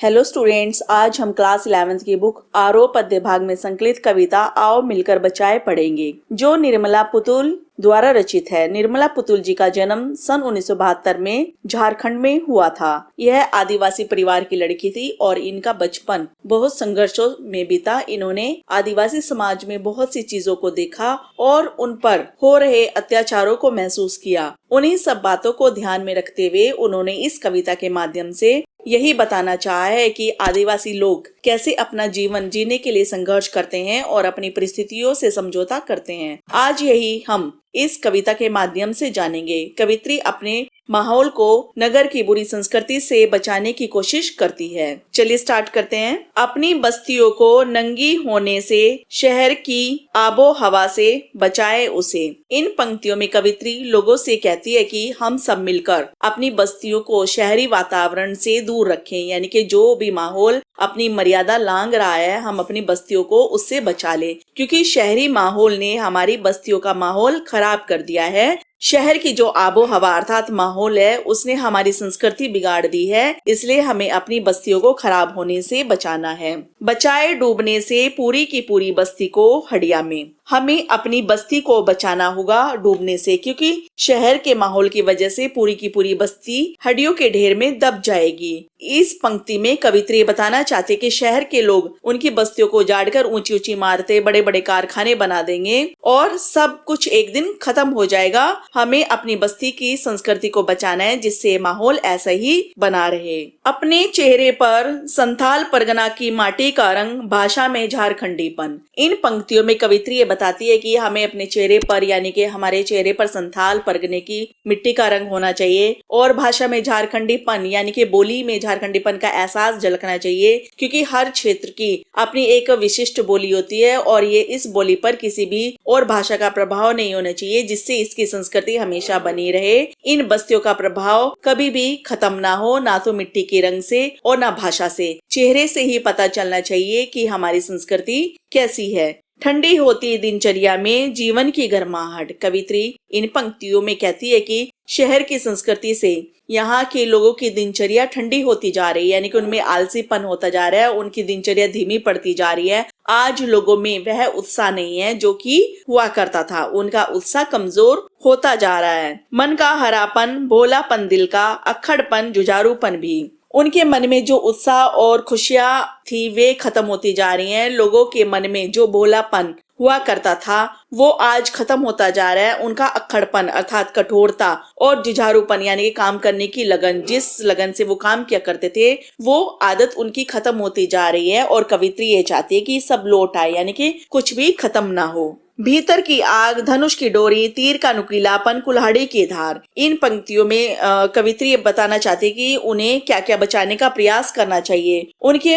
Hello students, आज हम class 11th की बुक आरोप पद्य भाग में संकलित कविता आओ मिलकर बचाए पढ़ेंगे, जो निर्मला पुतुल द्वारा रचित है। निर्मला पुतुल जी का जन्म सन 1972 में झारखंड में हुआ था। यह आदिवासी परिवार की लड़की थी और इनका बचपन बहुत संघर्षों में बीता। इन्होंने आदिवासी समाज में बहुत सी चीजों को देखा और उन पर हो रहे अत्याचारों को महसूस किया। उन्हीं सब बातों को ध्यान में रखते हुए उन्होंने इस कविता के माध्यम से यही बताना चाहा है कि आदिवासी लोग कैसे अपना जीवन जीने के लिए संघर्ष करते हैं और अपनी परिस्थितियों से समझौता करते हैं। आज यही हम इस कविता के माध्यम से जानेंगे। कवित्री अपने माहौल को नगर की बुरी संस्कृति से बचाने की कोशिश करती है। चलिए स्टार्ट करते हैं। अपनी बस्तियों को नंगी होने से, शहर की आबो हवा से बचाए उसे। इन पंक्तियों में कवित्री लोगों से कहती है कि हम सब मिलकर अपनी बस्तियों को शहरी वातावरण से दूर रखें, यानी कि जो भी माहौल अपनी मर्यादा लांघ रहा है, हम अपनी बस्तियों को उससे बचा ले, क्योंकि शहरी माहौल ने हमारी बस्तियों का माहौल खराब कर दिया है। शहर की जो आबो हवा अर्थात माहौल है, उसने हमारी संस्कृति बिगाड़ दी है। इसलिए हमें अपनी बस्तियों को खराब होने से बचाना है। बचाए डूबने से पूरी की पूरी बस्ती को हड़िया में। हमें अपनी बस्ती को बचाना होगा डूबने से, क्योंकि शहर के माहौल की वजह से पूरी की पूरी बस्ती हड्डियों के ढेर में दब जाएगी। इस पंक्ति में कवित्री बताना चाहते कि शहर के लोग उनकी बस्तियों को उजाड़कर ऊंची ऊंची इमारतें, बड़े बड़े कारखाने बना देंगे और सब कुछ एक दिन खत्म हो जाएगा। हमें अपनी बस्ती की संस्कृति को बचाना है, जिससे माहौल ऐसा ही बना रहे। अपने चेहरे पर संथाल परगना की माटी का रंग, भाषा में झारखंडीपन। इन पंक्तियों में कवित्री ये बताती है कि हमें अपने चेहरे पर, यानी कि हमारे चेहरे पर संथाल परगने की मिट्टी का रंग होना चाहिए और भाषा में झारखंडीपन, यानी कि बोली में झारखंडीपन का एहसास झलकना चाहिए, क्योंकि हर क्षेत्र की अपनी एक विशिष्ट बोली होती है और ये इस बोली पर किसी भी और भाषा का प्रभाव नहीं होना चाहिए, जिससे इसकी संस्कृति हमेशा बनी रहे। इन बस्तियों का प्रभाव कभी भी खत्म ना हो, ना तो मिट्टी के रंग से और ना भाषा से। चेहरे से ही पता चलना चाहिए कि हमारी संस्कृति कैसी है। ठंडी होती दिनचर्या में जीवन की गर्माहट। कवित्री इन पंक्तियों में कहती है कि शहर की संस्कृति से यहाँ के लोगों की दिनचर्या ठंडी होती जा रही है, यानी कि उनमें आलसीपन होता जा रहा है, उनकी दिनचर्या धीमी पड़ती जा रही है। आज लोगों में वह उत्साह नहीं है जो कि हुआ करता था। उनका उत्साह कमजोर होता जा रहा है। मन का हरापन, भोलापन दिल का, अक्खड़पन, जुझारूपन भी। उनके मन में जो उत्साह और खुशियां थी वे खत्म होती जा रही हैं। लोगों के मन में जो भोलापन हुआ करता था वो आज खत्म होता जा रहा है। उनका अक्खड़पन अर्थात कठोरता और जुझारूपन, यानी कि काम करने की लगन, जिस लगन से वो काम किया करते थे, वो आदत उनकी खत्म होती जा रही है। और कवित्री ये चाहती है कि सब लौट आए, यानी कि कुछ भी खत्म ना हो। भीतर की आग, धनुष की डोरी, तीर का नुकीलापन, कुल्हाड़ी की धार। इन पंक्तियों में कवित्री बताना चाहती कि उन्हें क्या क्या बचाने का प्रयास करना चाहिए। उनके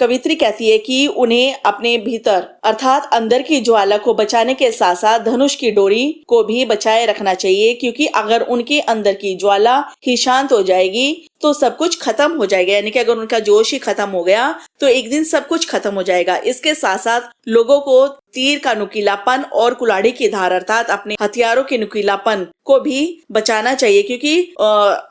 कवित्री कहती है कि उन्हें अपने भीतर अर्थात अंदर की ज्वाला को बचाने के साथ साथ धनुष की डोरी को भी बचाए रखना चाहिए, क्योंकि अगर उनके अंदर की ज्वाला ही शांत हो जाएगी तो सब कुछ खत्म हो जाएगा, यानी कि अगर उनका जोश ही खत्म हो गया तो एक दिन सब कुछ खत्म हो जाएगा। इसके साथ साथ लोगों को तीर का नुकीलापन और कुल्हाड़ी की धार अर्थात अपने हथियारों के नुकीलापन को भी बचाना चाहिए, क्योंकि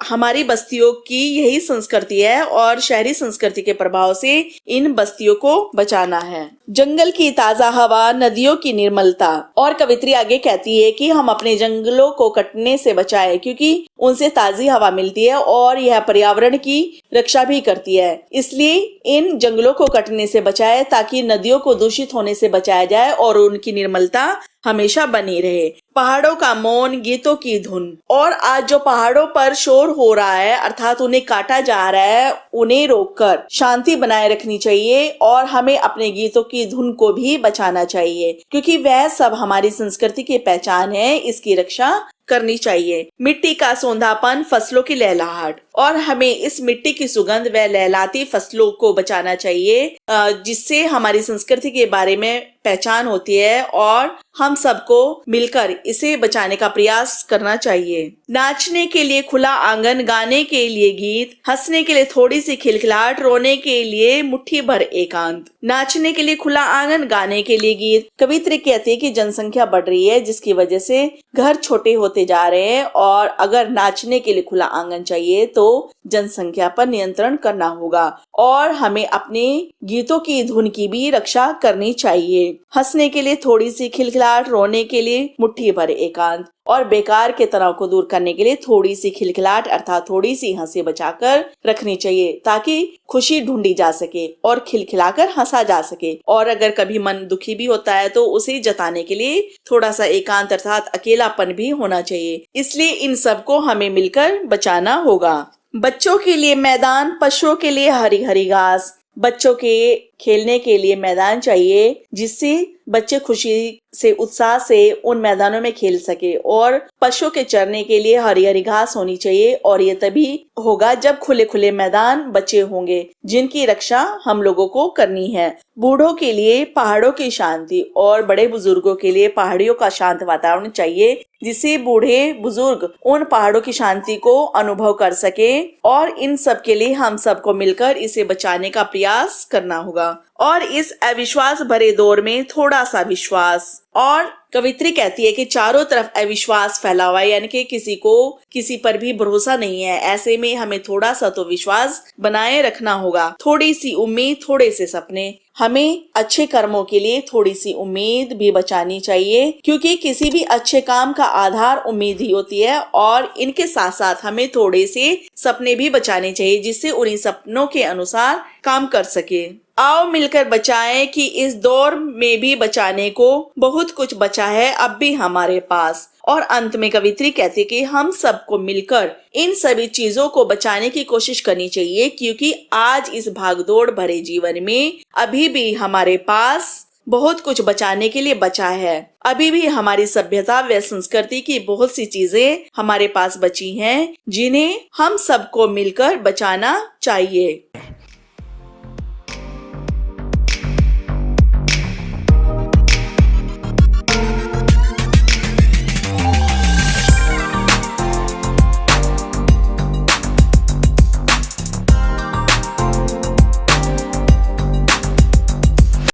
हमारी बस्तियों की यही संस्कृति है और शहरी संस्कृति के प्रभाव से इन बस्तियों को बचाना है। जंगल की ताजा हवा, नदियों की निर्मलता। और कवित्री आगे कहती है कि हम अपने जंगलों को कटने से बचाएं, क्योंकि उनसे ताजी हवा मिलती है और यह पर्यावरण की रक्षा भी करती है। इसलिए इन जंगलों को कटने से बचाएं ताकि नदियों को दूषित होने से बचाया जाए और उनकी निर्मलता हमेशा बनी रहे। पहाड़ों का मौन, गीतों की धुन। और आज जो पहाड़ों पर शोर हो रहा है अर्थात उन्हें काटा जा रहा है, उन्हें रोककर शांति बनाए रखनी चाहिए और हमें अपने गीतों की धुन को भी बचाना चाहिए, क्योंकि वह सब हमारी संस्कृति की पहचान है। इसकी रक्षा करनी चाहिए। मिट्टी का सौंधापन, फसलों की लहलहाट। और हमें इस मिट्टी की सुगंध व लहलाती फसलों को बचाना चाहिए, जिससे हमारी संस्कृति के बारे में पहचान होती है और हम सबको मिलकर इसे बचाने का प्रयास करना चाहिए। नाचने के लिए खुला आंगन, गाने के लिए गीत, हंसने के लिए थोड़ी सी खिलखिलाहट, रोने के लिए मुट्ठी भर एकांत। नाचने के लिए खुला आंगन, गाने के लिए गीत। कवित्री कहती है कि जनसंख्या बढ़ रही है, जिसकी वजह से घर छोटे होते होते जा रहे हैं और अगर नाचने के लिए खुला आंगन चाहिए तो जनसंख्या पर नियंत्रण करना होगा और हमें अपने गीतों की धुन की भी रक्षा करनी चाहिए। हंसने के लिए थोड़ी सी खिलखिलाहट, रोने के लिए मुट्ठी भर एकांत और बेकार के तनाव को दूर करने के लिए थोड़ी सी खिलखिलाहट अर्थात थोड़ी सी हंसी बचाकर रखनी चाहिए ताकि खुशी ढूंढी जा सके और खिलखिलाकर हंसा जा सके। और अगर कभी मन दुखी भी होता है तो उसे जताने के लिए थोड़ा सा एकांत अर्थात अकेलापन भी होना चाहिए। इसलिए इन सब को हमें मिलकर बचाना होगा। बच्चों के लिए मैदान, पशुओं के लिए हरी हरी घास। बच्चों के खेलने के लिए मैदान चाहिए जिससे बच्चे खुशी से, उत्साह से उन मैदानों में खेल सके और पशुओं के चरने के लिए हरी हरी घास होनी चाहिए और ये तभी होगा जब खुले खुले मैदान बचे होंगे जिनकी रक्षा हम लोगों को करनी है। बूढ़ों के लिए पहाड़ों की शांति और बड़े बुजुर्गों के लिए पहाड़ियों का शांत वातावरण चाहिए जिससे बूढ़े बुजुर्ग उन पहाड़ों की शांति को अनुभव कर सके और इन सब के लिए हम सबको मिलकर इसे बचाने का प्रयास करना होगा। और इस अविश्वास भरे दौर में थोड़ा सा विश्वास। और कवित्री कहती है कि चारों तरफ अविश्वास फैला हुआ है, यानी कि किसी पर भी भरोसा नहीं है। ऐसे में हमें थोड़ा सा तो विश्वास बनाए रखना होगा, थोड़ी सी उम्मीद, थोड़े से सपने। हमें अच्छे कर्मों के लिए थोड़ी सी उम्मीद भी बचानी चाहिए क्योंकि किसी भी अच्छे काम का आधार उम्मीद ही होती है। और इनके साथ साथ हमें थोड़े से सपने भी बचाने चाहिए जिससे उन्हीं सपनों के अनुसार काम कर सके। आओ मिलकर बचाएं कि इस दौर में भी बचाने को बहुत कुछ बचा है अब भी हमारे पास। और अंत में कवित्री कहती है कि हम सबको मिलकर इन सभी चीजों को बचाने की कोशिश करनी चाहिए क्योंकि आज इस भागदौड़ भरे जीवन में अभी भी हमारे पास बहुत कुछ बचाने के लिए बचा है। अभी भी हमारी सभ्यता व संस्कृति की बहुत सी चीजें हमारे पास बची हैं जिन्हें हम सबको मिलकर बचाना चाहिए।